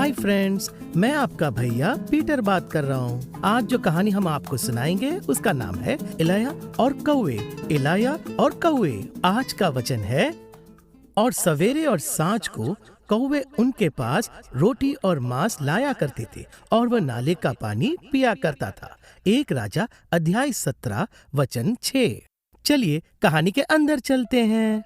Hi friends, मैं आपका भैया पीटर बात कर रहा हूँ। आज जो कहानी हम आपको सुनाएंगे उसका नाम है इलाया और कौवे। इलाया और कौवे। आज का वचन है, और सवेरे और सांझ को कौवे उनके पास रोटी और मांस लाया करते थे और वह नाले का पानी पिया करता था। एक राजा, अध्याय 17 वचन 6। चलिए कहानी के अंदर चलते हैं।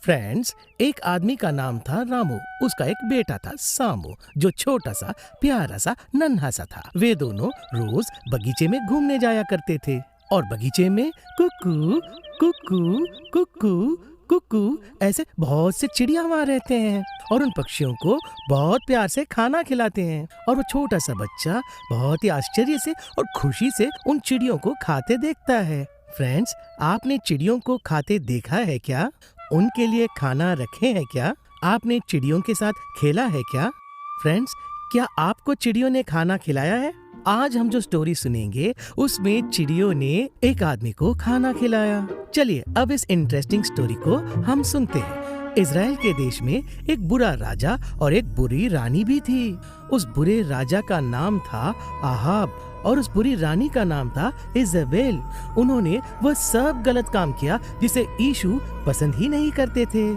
फ्रेंड्स, एक आदमी का नाम था रामू। उसका एक बेटा था सामू, जो छोटा सा, प्यारा सा, नन्हा सा था। वे दोनों रोज बगीचे में घूमने जाया करते थे और बगीचे में कुकू कुकू कुकू कुकू ऐसे बहुत से चिड़िया वहाँ रहते हैं और उन पक्षियों को बहुत प्यार से खाना खिलाते हैं। और वो छोटा सा बच्चा बहुत ही आश्चर्य से और खुशी से उन चिड़ियों को खाते देखता है। फ्रेंड्स, आपने चिड़ियों को खाते देखा है क्या? उनके लिए खाना रखे हैं क्या? आपने चिड़ियों के साथ खेला है क्या? फ्रेंड्स, क्या आपको चिड़ियों ने खाना खिलाया है? आज हम जो स्टोरी सुनेंगे उसमें चिड़ियों ने एक आदमी को खाना खिलाया। चलिए अब इस इंटरेस्टिंग स्टोरी को हम सुनते हैं। इज़राइल के देश में एक बुरा राजा और एक बुरी रानी भी थी। उस बुरे राजा का नाम था आहाब और उस बुरी रानी का नाम था इज़बेल। उन्होंने वह सब गलत काम किया जिसे यीशु पसंद ही नहीं करते थे।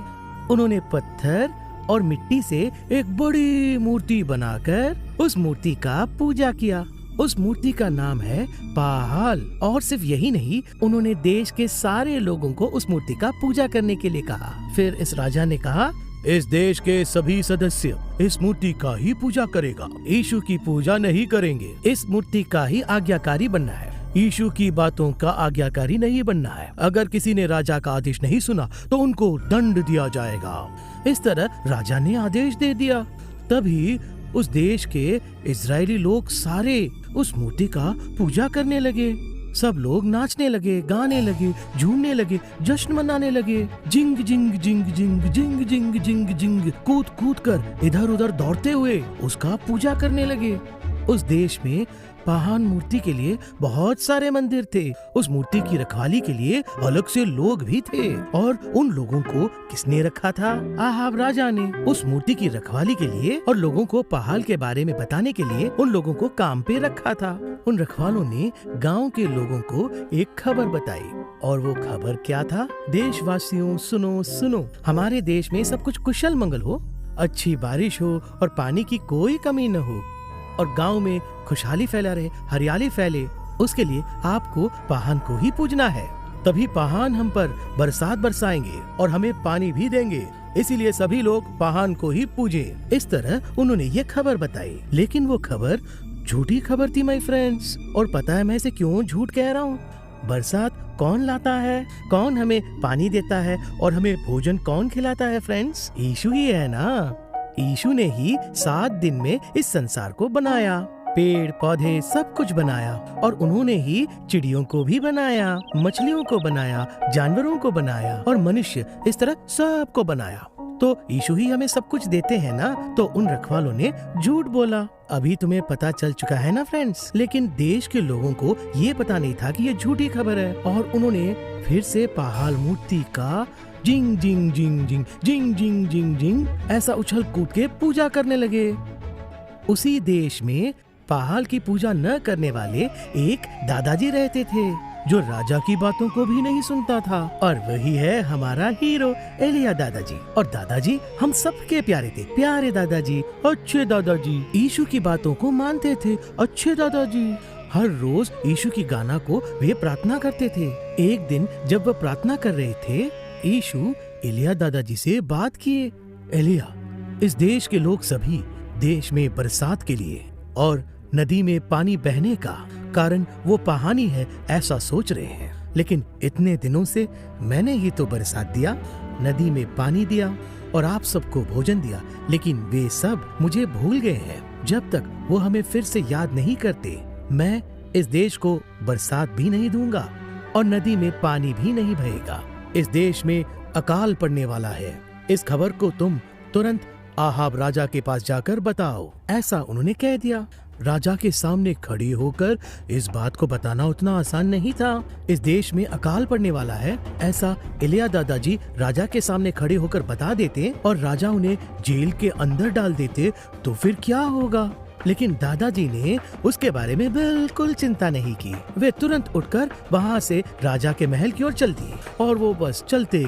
उन्होंने पत्थर और मिट्टी से एक बड़ी मूर्ति बनाकर उस मूर्ति का पूजा किया। उस मूर्ति का नाम है बाहाल। और सिर्फ यही नहीं, उन्होंने देश के सारे लोगों को उस मूर्ति का पूजा करने के लिए कहा। फिर इस राजा ने कहा, इस देश के सभी सदस्य इस मूर्ति का ही पूजा करेगा, यीशु की पूजा नहीं करेंगे। इस मूर्ति का ही आज्ञाकारी बनना है, यीशु की बातों का आज्ञाकारी नहीं बनना है। अगर किसी ने राजा का आदेश नहीं सुना तो उनको दंड दिया जाएगा। इस तरह राजा ने आदेश दे दिया। तभी उस देश के इजरायली लोग सारे उस मूर्ति का पूजा करने लगे। सब लोग नाचने लगे, गाने लगे, झूमने लगे, जश्न मनाने लगे। जिंग जिंग जिंग जिंग जिंग जिंग जिंग जिंग कूद कूद कर इधर उधर दौड़ते हुए उसका पूजा करने लगे। उस देश में पाहान मूर्ति के लिए बहुत सारे मंदिर थे। उस मूर्ति की रखवाली के लिए अलग से लोग भी थे। और उन लोगों को किसने रखा था? आहाब राजा ने। उस मूर्ति की रखवाली के लिए और लोगों को पहाल के बारे में बताने के लिए उन लोगों को काम पे रखा था। उन रखवालों ने गांव के लोगों को एक खबर बताई। और वो खबर क्या था? देशवासियों सुनो सुनो, हमारे देश में सब कुछ कुशल मंगल हो, अच्छी बारिश हो और पानी की कोई कमी न हो और गांव में खुशहाली फैला रहे, हरियाली फैले। उसके लिए आपको पाहान को ही पूजना है। तभी पाहान हम पर बरसात बरसाएंगे और हमें पानी भी देंगे। इसीलिए सभी लोग पाहान को ही पूजें। इस तरह उन्होंने ये खबर बताई। लेकिन वो खबर झूठी खबर थी माय फ्रेंड्स। और पता है मैं इसे क्यों झूठ कह रहा हूँ? बरसात कौन लाता है? कौन हमें पानी देता है? और हमें भोजन कौन खिलाता है फ्रेंड्स? यीशु ही है ना। यीशु ने ही 7 दिन में इस संसार को बनाया, पेड़ पौधे सब कुछ बनाया। और उन्होंने ही चिड़ियों को भी बनाया, मछलियों को बनाया, जानवरों को बनाया और मनुष्य, इस तरह सबको बनाया। तो यीशु ही हमें सब कुछ देते हैं ना। तो उन रखवालों ने झूठ बोला। अभी तुम्हें पता चल चुका है ना फ्रेंड्स। लेकिन देश के लोगों को ये पता नहीं था कि ये झूठी खबर है। और उन्होंने फिर से पाहाल मूर्ति का जिंग जिंग जिंग जिंग जिंग जिंग जिंग जिंग ऐसा उछल कूद के पूजा करने लगे। उसी देश में पाहाल की पूजा न करने वाले एक दादाजी रहते थे, जो राजा की बातों को भी नहीं सुनता था। और वही है हमारा हीरो एलिया दादाजी। और दादाजी हम सबके प्यारे थे, प्यारे दादाजी, अच्छे दादाजी। यीशु की बातों को मानते थे, अच्छे दादाजी। हर रोज यीशु की गाना को वे प्रार्थना करते थे। एक दिन जब वह प्रार्थना कर रहे थे, यीशु एलिया दादाजी से बात किए। एलिया, इस देश के लोग सभी देश में बरसात के लिए और नदी में पानी बहने का कारण वो पहानी है ऐसा सोच रहे हैं। लेकिन इतने दिनों से मैंने ही तो बरसात दिया, नदी में पानी दिया और आप सबको भोजन दिया, लेकिन वे सब मुझे भूल गए हैं। जब तक वो हमें फिर से याद नहीं करते, मैं इस देश को बरसात भी नहीं दूंगा और नदी में पानी भी नहीं बहेगा। इस देश में अकाल पड़ने वाला है। इस खबर को तुम तुरंत आहाब राजा के पास जाकर बताओ। ऐसा उन्होंने कह दिया। राजा के सामने खड़ी होकर इस बात को बताना उतना आसान नहीं था। इस देश में अकाल पड़ने वाला है, ऐसा इलिया दादाजी राजा के सामने खड़े होकर बता देते और राजा उन्हें जेल के अंदर डाल देते तो फिर क्या होगा। लेकिन दादाजी ने उसके बारे में बिल्कुल चिंता नहीं की। वे तुरंत उठकर वहाँ से राजा के महल की ओर चल दिए और वो बस चलते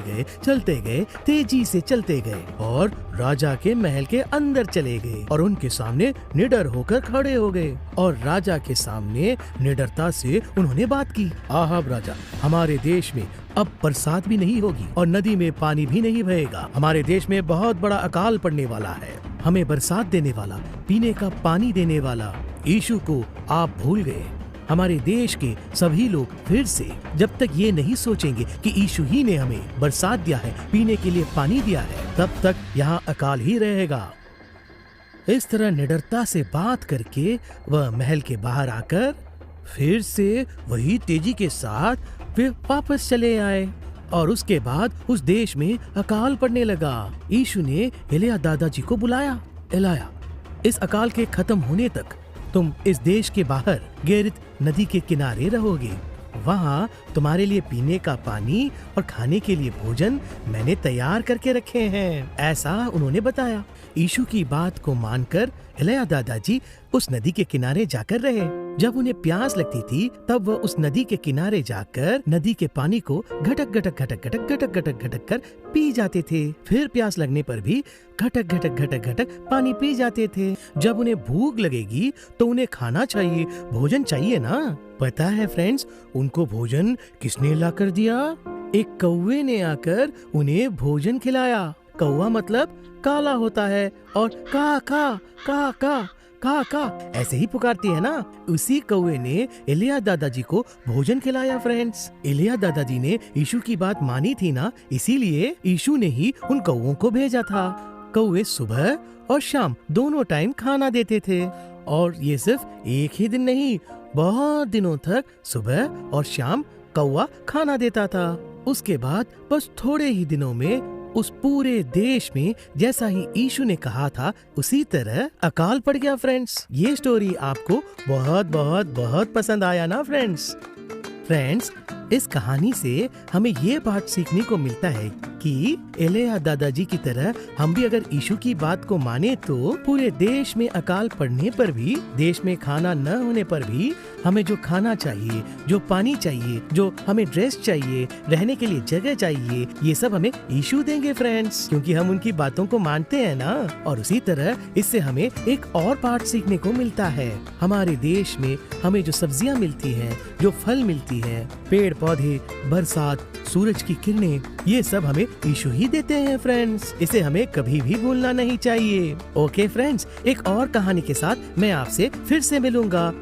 गए, तेजी से चलते गए और राजा के महल के अंदर चले गए और उनके सामने निडर होकर खड़े हो गए और राजा के सामने निडरता से उन्होंने बात की। आहा राजा, हमारे देश में अब बरसात भी नहीं होगी और नदी में पानी भी नहीं बहेगा। हमारे देश में बहुत बड़ा अकाल पड़ने वाला है। हमें बरसात देने वाला, पीने का पानी देने वाला यीशु को आप भूल गए। हमारे देश के सभी लोग फिर से जब तक ये नहीं सोचेंगे कि यीशु ही ने हमें बरसात दिया है, पीने के लिए पानी दिया है, तब तक यहाँ अकाल ही रहेगा। इस तरह निडरता से बात करके वह महल के बाहर आकर फिर से वही तेजी के साथ वे वापस चले आए और उसके बाद उस देश में अकाल पड़ने लगा। यीशु ने एलिया दादाजी को बुलाया। एलिया, इस अकाल के खत्म होने तक तुम इस देश के बाहर गेरित नदी के किनारे रहोगे। वहाँ तुम्हारे लिए पीने का पानी और खाने के लिए भोजन मैंने तैयार करके रखे हैं, ऐसा उन्होंने बताया। यीशु की बात को मानकर एलिया दादाजी उस नदी के किनारे जाकर रहे। जब उन्हें प्यास लगती थी तब वह उस नदी के किनारे जाकर नदी के पानी को घटक घटक कर पी जाते थे। फिर प्यास लगने पर भी घटक घटक पानी पी जाते थे। जब उन्हें भूख लगेगी तो उन्हें खाना चाहिए, भोजन चाहिए ना। पता है फ्रेंड्स, उनको भोजन किसने ला कर दिया? एक कौवे ने आकर उन्हें भोजन खिलाया। कौवा मतलब काला होता है और का का का का का का ऐसे ही पुकारती है ना। उसी कौवे ने एलिया दादाजी को भोजन खिलाया। फ्रेंड्स, एलिया दादाजी ने यीशु की बात मानी थी ना, इसीलिए यीशु ने ही उन कौवों को भेजा था। कौवे सुबह और शाम दोनों टाइम खाना देते थे और ये सिर्फ एक ही दिन नहीं, बहुत दिनों तक सुबह और शाम कौवा खाना देता था। उसके बाद बस थोड़े ही दिनों में उस पूरे देश में जैसा ही यीशु ने कहा था उसी तरह अकाल पड़ गया। फ्रेंड्स, ये स्टोरी आपको बहुत बहुत बहुत पसंद आया ना फ्रेंड्स? फ्रेंड्स, इस कहानी से हमें ये बात सीखने को मिलता है कि एलिया दादाजी की तरह हम भी अगर यीशु की बात को माने तो पूरे देश में अकाल पड़ने पर भी, देश में खाना न होने पर भी हमें जो खाना चाहिए, जो पानी चाहिए, जो हमें ड्रेस चाहिए, रहने के लिए जगह चाहिए, ये सब हमें यीशु देंगे फ्रेंड्स, क्योंकि हम उनकी बातों को मानते हैं ना। और उसी तरह इससे हमें एक और पाठ सीखने को मिलता है। हमारे देश में हमें जो सब्जियां मिलती हैं, जो फल मिलती है, पेड़ पौधे, बरसात, सूरज की किरणें, ये सब हमें यीशु ही देते हैं फ्रेंड्स। इसे हमें कभी भी भूलना नहीं चाहिए। ओके फ्रेंड्स, एक और कहानी के साथ मैं आपसे फिर से मिलूंगा।